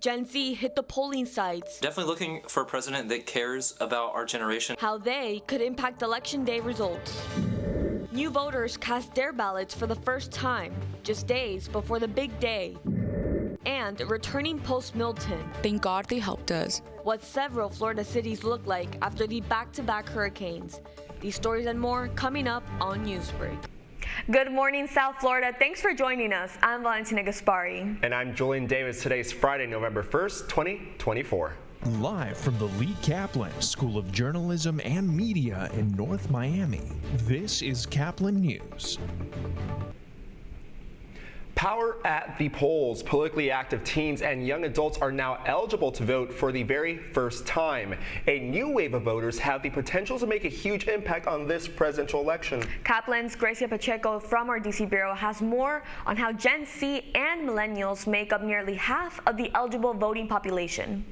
Gen Z hit the polling sites. Definitely looking for a president that cares about our generation. How they could impact election day results. New voters cast their ballots for the first time, just days before the big day. And returning post-Milton. Thank God they helped us. What several Florida cities look like after the back-to-back hurricanes. These stories and more coming up on Newsbreak. Good morning, South Florida. Thanks for joining us. I'm Valentina Gaspari. And I'm Julian Davis. Today's Friday, November 1st, 2024. Live from the Lee Caplin School of Journalism and Media in North Miami, this is Caplin News. Power at the polls. Politically active teens and young adults are now eligible to vote for the very first time. A new wave of voters have the potential to make a huge impact on this presidential election. Caplin's Gracia Pacheco from our DC Bureau has more on how Gen Z and millennials make up nearly half of the eligible voting population.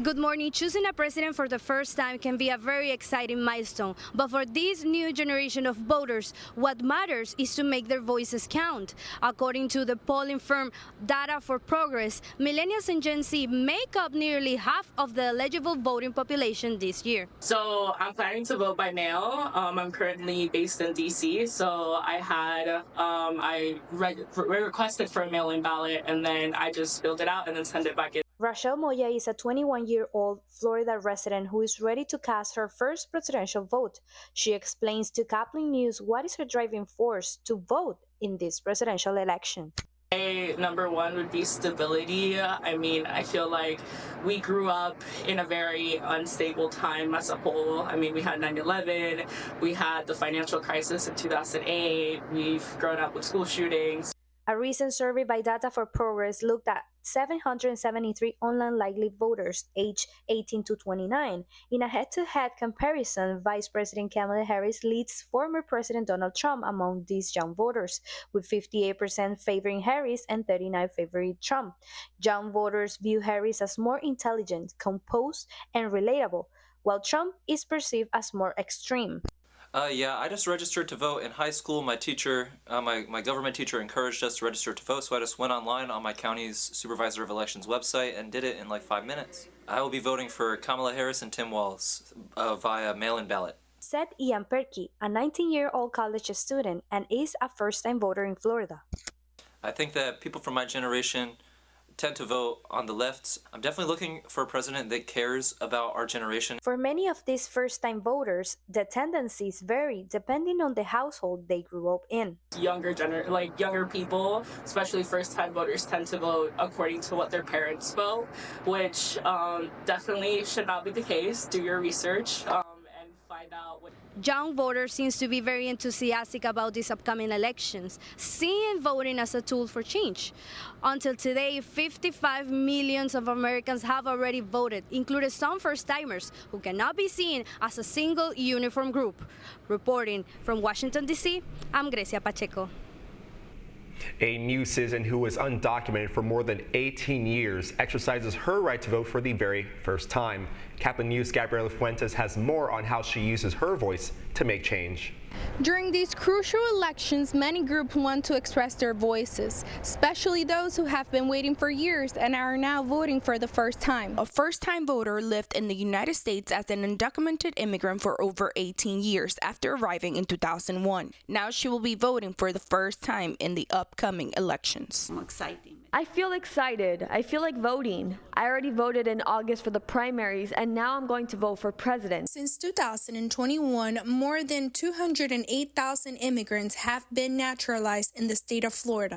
Good morning. Choosing a president for the first time can be a very exciting milestone, but for this new generation of voters, what matters is to make their voices count. According to the polling firm Data for Progress, millennials and Gen Z make up nearly half of the eligible voting population this year. So I'm planning to vote by mail. I'm currently based in DC, so I requested for a mail-in ballot, and then I just filled it out and then sent it back in. Rachel Moya is a 21-year-old Florida resident who is ready to cast her first presidential vote. She explains to Caplin News what is her driving force to vote in this presidential election. Number one would be stability. I feel like we grew up in a very unstable time as a whole. We had 9/11, we had the financial crisis in 2008, we've grown up with school shootings. A recent survey by Data for Progress looked at 773 online likely voters aged 18 to 29. In a head-to-head comparison, Vice President Kamala Harris leads former President Donald Trump among these young voters, with 58% favoring Harris and 39% favoring Trump. Young voters view Harris as more intelligent, composed, and relatable, while Trump is perceived as more extreme. I just registered to vote in high school. My teacher, my government teacher encouraged us to register to vote, so I just went online on my county's Supervisor of Elections website and did it in like 5 minutes. I will be voting for Kamala Harris and Tim Walz via mail-in ballot. Said Ian Perky, a 19-year-old college student and is a first-time voter in Florida. I think that people from my generation tend to vote on the left. I'm definitely looking for a president that cares about our generation. For many of these first-time voters, the tendencies vary depending on the household they grew up in. Younger people, especially first-time voters, tend to vote according to what their parents vote, which definitely should not be the case. Do your research and find out what. Young voters seems to be very enthusiastic about these upcoming elections, seeing voting as a tool for change. Until today, 55 million of Americans have already voted, including some first-timers who cannot be seen as a single uniform group. Reporting from Washington, D.C., I'm Gracia Pacheco. A new citizen who was undocumented for more than 18 years exercises her right to vote for the very first time. Caplin News' Gabriela Fuentes has more on how she uses her voice to make change. During these crucial elections, many groups want to express their voices, especially those who have been waiting for years and are now voting for the first time. A first-time voter lived in the United States as an undocumented immigrant for over 18 years after arriving in 2001. Now she will be voting for the first time in the upcoming elections. I feel excited. I feel like voting. I already voted in August for the primaries, and now I'm going to vote for president. Since 2021, more than 208,000 immigrants have been naturalized in the state of Florida.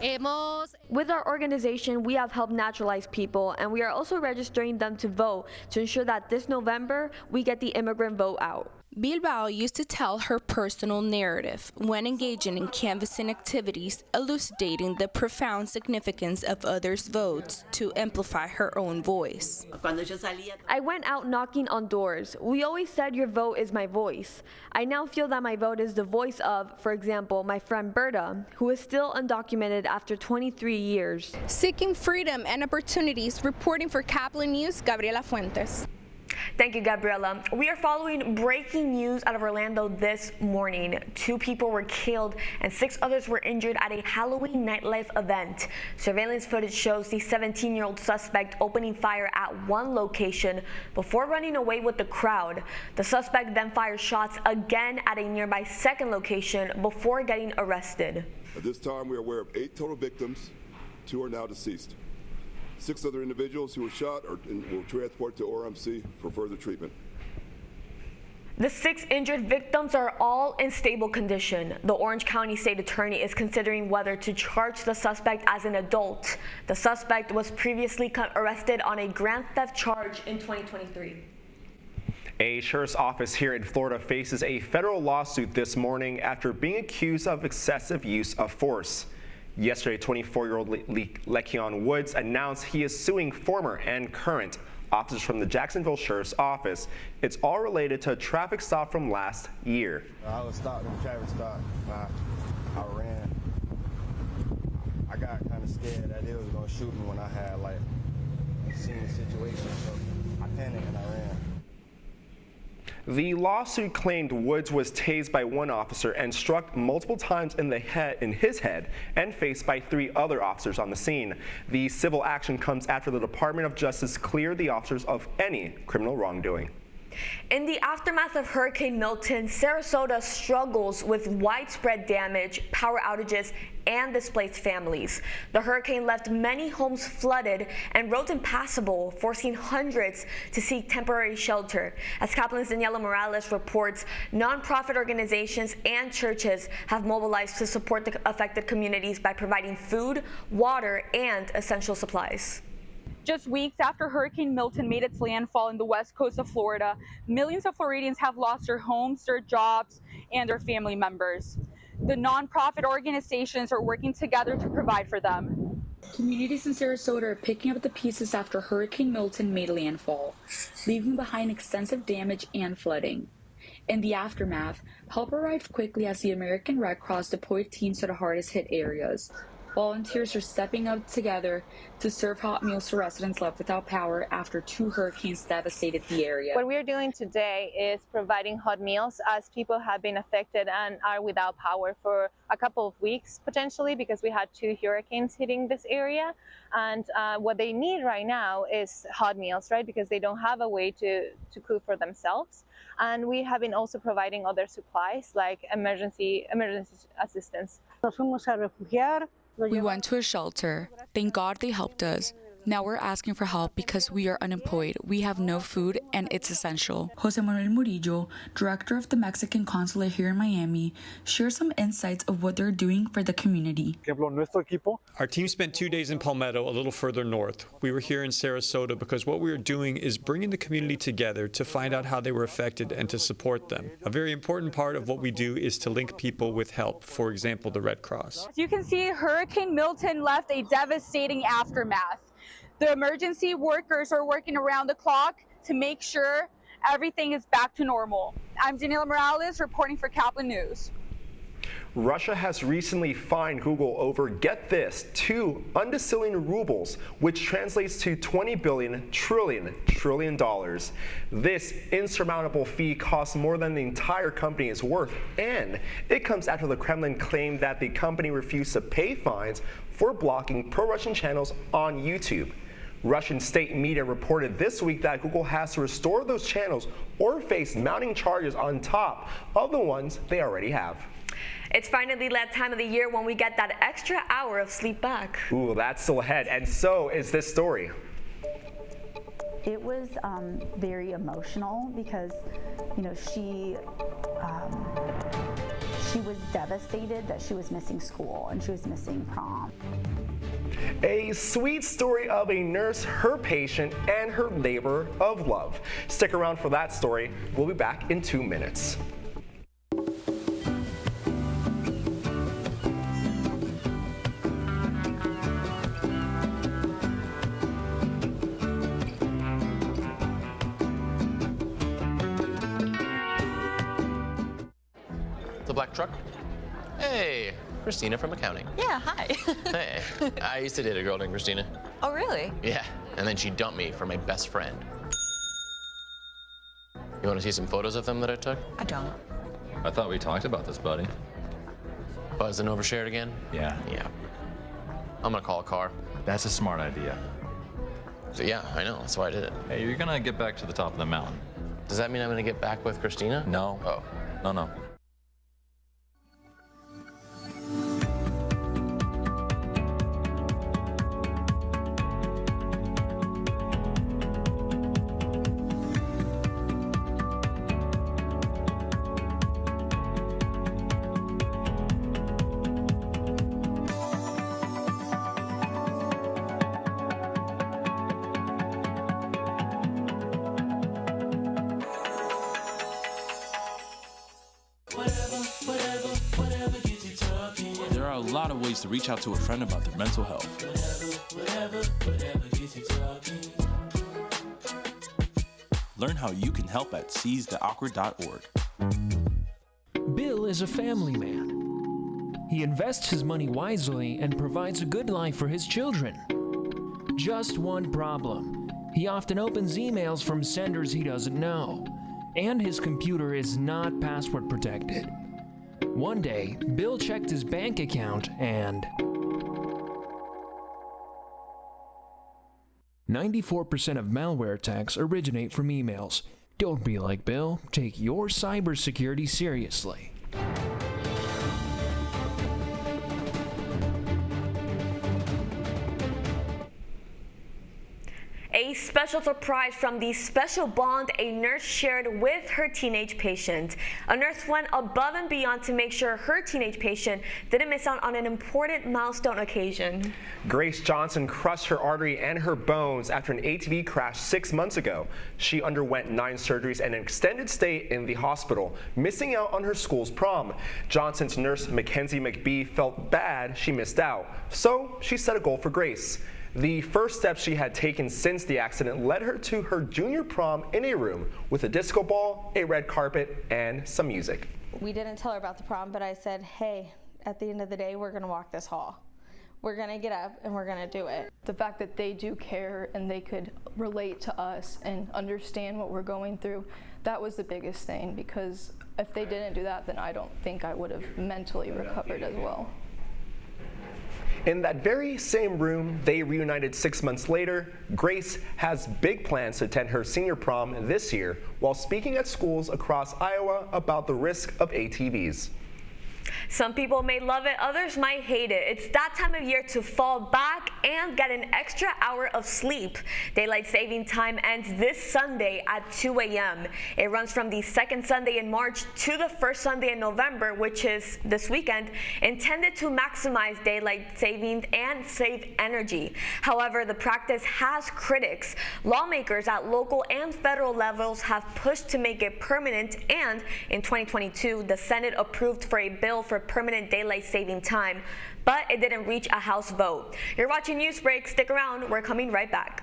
With our organization, we have helped naturalize people, and we are also registering them to vote to ensure that this November, we get the immigrant vote out. Bilbao used to tell her personal narrative when engaging in canvassing activities, elucidating the profound significance of others' votes to amplify her own voice. I went out knocking on doors. We always said your vote is my voice. I now feel that my vote is the voice of, for example, my friend Berta, who is still undocumented after 23 years. Seeking freedom and opportunities, reporting for Caplin News, Gabriela Fuentes. Thank you, Gabriela. We are following breaking news out of Orlando this morning. 2 people were killed and 6 others were injured at a Halloween nightlife event. Surveillance footage shows the 17-year-old suspect opening fire at one location before running away with the crowd. The suspect then fired shots again at a nearby second location before getting arrested. At this time, we are aware of 8 total victims. 2 are now deceased. 6 other individuals who were shot will transport to ORMC for further treatment. The 6 injured victims are all in stable condition. The Orange County State Attorney is considering whether to charge the suspect as an adult. The suspect was previously arrested on a grand theft charge in 2023. A sheriff's office here in Florida faces a federal lawsuit this morning after being accused of excessive use of force. Yesterday, 24-year-old Le'Keon Woods announced he is suing former and current officers from the Jacksonville Sheriff's Office. It's all related to a traffic stop from last year. I was stopped in a traffic stop. I ran. I got kind of scared that they was going to shoot me when I had seen the situation, so I panicked and I ran. The lawsuit claimed Woods was tased by one officer and struck multiple times in his head and face by 3 other officers on the scene. The civil action comes after the Department of Justice cleared the officers of any criminal wrongdoing. In the aftermath of Hurricane Milton, Sarasota struggles with widespread damage, power outages, and displaced families. The hurricane left many homes flooded and roads impassable, forcing hundreds to seek temporary shelter. As Caplin's Daniela Morales reports, nonprofit organizations and churches have mobilized to support the affected communities by providing food, water, and essential supplies. Just weeks after Hurricane Milton made its landfall in the west coast of Florida, millions of Floridians have lost their homes, their jobs, and their family members. The nonprofit organizations are working together to provide for them. Communities in Sarasota are picking up the pieces after Hurricane Milton made landfall, leaving behind extensive damage and flooding. In the aftermath, help arrived quickly as the American Red Cross deployed teams to the hardest hit areas. Volunteers are stepping up together to serve hot meals to residents left without power after 2 hurricanes devastated the area. What we are doing today is providing hot meals as people have been affected and are without power for a couple of weeks potentially because we had 2 hurricanes hitting this area. And what they need right now is hot meals, right? Because they don't have a way to cook for themselves. And we have been also providing other supplies like emergency assistance. We went to a shelter. Thank God they helped us. Now we're asking for help because we are unemployed. We have no food and it's essential. Jose Manuel Murillo, director of the Mexican consulate here in Miami, shares some insights of what they're doing for the community. Our team spent 2 days in Palmetto, a little further north. We were here in Sarasota because what we were doing is bringing the community together to find out how they were affected and to support them. A very important part of what we do is to link people with help, for example, the Red Cross. As you can see, Hurricane Milton left a devastating aftermath. The emergency workers are working around the clock to make sure everything is back to normal. I'm Daniela Morales reporting for Caplin News. Russia has recently fined Google over, get this, 2 undecillion rubles, which translates to $20 trillion. This insurmountable fee costs more than the entire company is worth, and it comes after the Kremlin claimed that the company refused to pay fines for blocking pro-Russian channels on YouTube. Russian state media reported this week that Google has to restore those channels or face mounting charges on top of the ones they already have. It's finally that time of the year when we get that extra hour of sleep back. Ooh, that's still ahead, and so is this story. It was very emotional because, she was devastated that she was missing school and she was missing prom. A sweet story of a nurse, her patient, and her labor of love. Stick around for that story. We'll be back in 2 minutes. The black truck? Hey, Christina from accounting. Yeah, hi. Hey, I used to date a girl named Christina. Oh, really? Yeah, and then she dumped me for my best friend. You want to see some photos of them that I took? I don't. I thought we talked about this, buddy. Buzzed and overshared again? Yeah. Yeah. I'm gonna call a car. That's a smart idea. So yeah, I know. That's why I did it. Hey, you're gonna get back to the top of the mountain. Does that mean I'm gonna get back with Christina? No. Oh. No. There are a lot of ways to reach out to a friend about their mental health. Learn how you can help at seizetheawkward.org. Bill is a family man. He invests his money wisely and provides a good life for his children. Just one problem. He often opens emails from senders he doesn't know, and his computer is not password protected. One day, Bill checked his bank account and 94% of malware attacks originate from emails. Don't be like Bill. Take your cybersecurity seriously. A special surprise from the special bond a nurse shared with her teenage patient. A nurse went above and beyond to make sure her teenage patient didn't miss out on an important milestone occasion. Grace Johnson crushed her artery and her bones after an ATV crash 6 months ago. She underwent 9 surgeries and an extended stay in the hospital, missing out on her school's prom. Johnson's nurse, Mackenzie McBee, felt bad she missed out, so she set a goal for Grace. The first steps she had taken since the accident led her to her junior prom in a room with a disco ball, a red carpet, and some music. We didn't tell her about the prom, but I said, hey, at the end of the day, we're gonna walk this hall. We're gonna get up and we're gonna do it. The fact that they do care and they could relate to us and understand what we're going through, that was the biggest thing, because if they didn't do that, then I don't think I would have mentally recovered as well. In that very same room, they reunited 6 months later. Grace has big plans to attend her senior prom this year while speaking at schools across Iowa about the risk of ATVs. Some people may love it, others might hate it. It's that time of year to fall back and get an extra hour of sleep. Daylight saving time ends this Sunday at 2 a.m. It runs from the second Sunday in March to the first Sunday in November, which is this weekend, intended to maximize daylight saving and save energy. However, the practice has critics. Lawmakers at local and federal levels have pushed to make it permanent, and in 2022, the Senate approved for a bill for permanent daylight saving time, but it didn't reach a House vote. You're watching Newsbreak. Stick around. We're coming right back.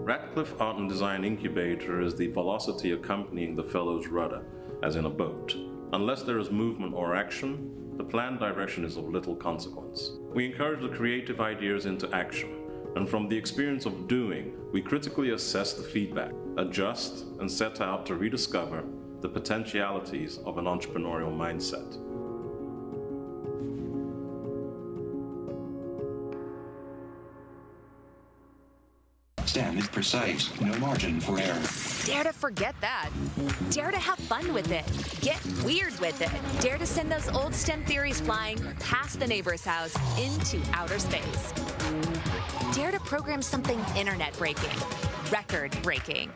Radcliffe Art and Design Incubator is the velocity accompanying the fellow's rudder, as in a boat. Unless there is movement or action, the planned direction is of little consequence. We encourage the creative ideas into action, and from the experience of doing, we critically assess the feedback, adjust, and set out to rediscover the potentialities of an entrepreneurial mindset. Stan, It's precise, no margin for error. Dare to forget that. Dare to have fun with it. Get weird with it. Dare to send those old STEM theories flying past the neighbor's house into outer space. Dare to program something internet-breaking, record-breaking.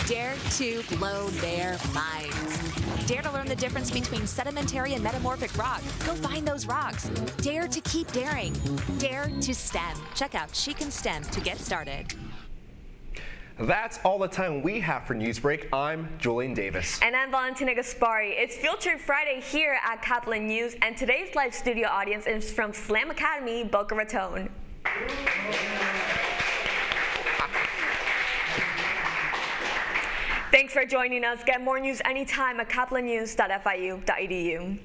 Dare to blow their minds. Dare to learn the difference between sedimentary and metamorphic rock. Go find those rocks. Dare to keep daring. Dare to STEM. Check out She Can STEM to get started. That's all the time we have for Newsbreak. I'm Julian Davis. And I'm Valentina Gaspari. It's Field Trip Friday here at Caplin News, and today's live studio audience is from Slam Academy, Boca Raton. Thanks for joining us. Get more news anytime at caplinnews.fiu.edu.